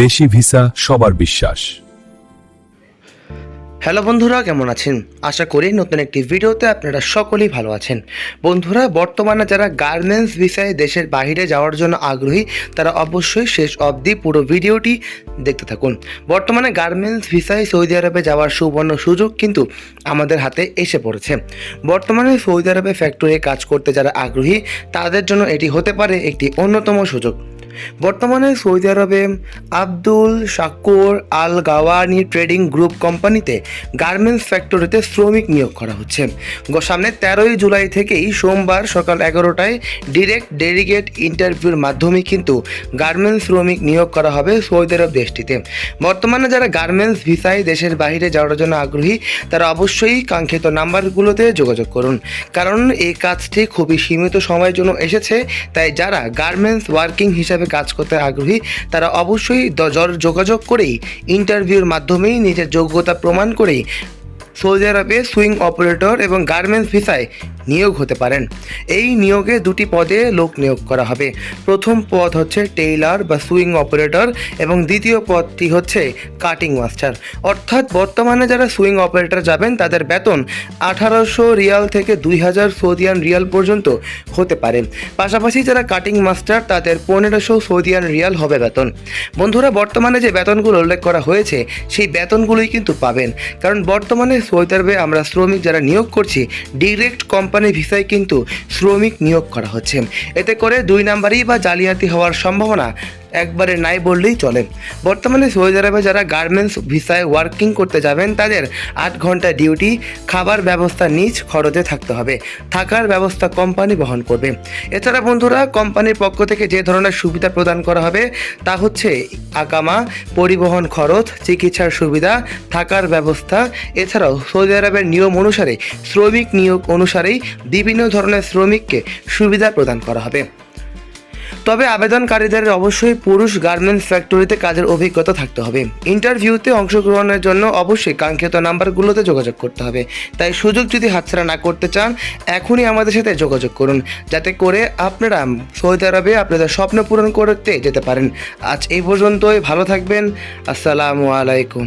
দেশি ভিসা সবার বিশ্বাস। হ্যালো বন্ধুরা, কেমন আছেন? আশা করি নতুন একটি ভিডিওতে আপনারা সকলেই ভালো আছেন। বন্ধুরা, বর্তমানে যারা গার্মেন্টস ভিসায় দেশের বাইরে যাওয়ার জন্য আগ্রহী তারা অবশ্যই শেষ অবধি পুরো ভিডিওটি দেখতে থাকুন। বর্তমানে গার্মেন্টস ভিসায় সৌদি আরবে যাওয়ার সুবর্ণ সুযোগ কিন্তু আমাদের হাতে এসে পড়েছে। বর্তমানে সৌদি আরবে ফ্যাক্টরিতে কাজ করতে যারা আগ্রহী তাদের জন্য এটি হতে পারে একটি অন্যতম সুযোগ। বর্তমানে সৌদি আরবে আব্দুল শাকুর আল গাওয়ানি ট্রেডিং গ্রুপ কোম্পানিতে গার্মেন্টস ফ্যাক্টরিতে শ্রমিক নিয়োগ করা হচ্ছে। সামনে 13ই জুলাই থেকেই সোমবার সকাল 11টায় ডিরেক্ট ডেলিগেট ইন্টারভিউর মাধ্যমে কিন্তু গার্মেন্টস শ্রমিক নিয়োগ করা হবে সৌদি আরব দেশটিতে। বর্তমানে যারা গার্মেন্টস ভিসায় দেশের বাইরে যাওয়ার জন্য আগ্রহী তারা অবশ্যই কাঙ্ক্ষিত নাম্বারগুলোতে যোগাযোগ করুন, কারণ এই কাজটি খুবই সীমিত সময়ের জন্য এসেছে। তাই যারা গার্মেন্টস ওয়ার্কিং হিসাবে কাজ করতে আগ্রহী তারা অবশ্যই যোগাযোগ করেই ইন্টারভিউর মাধ্যমেই নিজের যোগ্যতা প্রমাণ করেই সৌদি আরবে সুইং অপারেটর এবং গার্মেন্টস ভিসায় নিয়োগ হতে পারেন। এই নিয়োগে দুটি পদে লোক নিয়োগ করা হবে। প্রথম পদ হচ্ছে টেইলার বা সুইং অপারেটর এবং দ্বিতীয় পদটি হচ্ছে কাটিং মাস্টার। অর্থাৎ বর্তমানে যারা সুইং অপারেটর যাবেন তাদের বেতন 1800 রিয়াল থেকে 2000 সৌদিয়ান রিয়াল পর্যন্ত হতে পারে। পাশাপাশি যারা কাটিং মাস্টার তাদের 1500 সৌদিয়ান রিয়াল হবে বেতন। বন্ধুরা, বর্তমানে যে বেতনগুলো উল্লেখ করা হয়েছে সেই বেতনগুলোই কিন্তু পাবেন, কারণ বর্তমানে সৌদি আরবে আমরা শ্রমিক যারা নিয়োগ করছি ডিরেক্ট কোম্পানি ভিসায় কিন্তু শ্রমিক নিয়োগ করা হচ্ছে। এতে করে 2 নাম্বারই বা জালিয়াতি হওয়ার সম্ভাবনা একবারে নাই বললেই চলে। বর্তমানে সৌদি আরবে যারা গার্মেন্টস ভিসায় ওয়ার্কিং করতে যাবেন তাদের 8 ঘন্টা ডিউটি, খাবার ব্যবস্থা নিজ খরচে থাকতে হবে, থাকার ব্যবস্থা কোম্পানি বহন করবে। এছাড়া বন্ধুরা, কোম্পানির পক্ষ থেকে যে ধরনের সুবিধা প্রদান করা হবে তা হচ্ছে আকামা, পরিবহন খরচ, চিকিৎসার সুবিধা, থাকার ব্যবস্থা। এছাড়াও সৌদি আরবের নিয়ম অনুসারে শ্রমিক নিয়োগ অনুসারেই বিভিন্ন ধরনের শ্রমিককে সুবিধা প্রদান করা হবে। তবে আবেদনকারীদের অবশ্যই পুরুষ গার্মেন্টস ফ্যাক্টরিতে কাজের অভিজ্ঞতা থাকতে হবে। ইন্টারভিউতে অংশগ্রহণের জন্য অবশ্যই কাঙ্ক্ষিত নাম্বারগুলোতে যোগাযোগ করতে হবে। তাই সুযোগ যদি হাতছাড়া না করতে চান এখনই আমাদের সাথে যোগাযোগ করুন, যাতে করে আপনারা সৌদি আরবে আপনাদের স্বপ্ন পূরণ করতে যেতে পারেন। আজ এই পর্যন্তই, ভালো থাকবেন। আসসালামু আলাইকুম।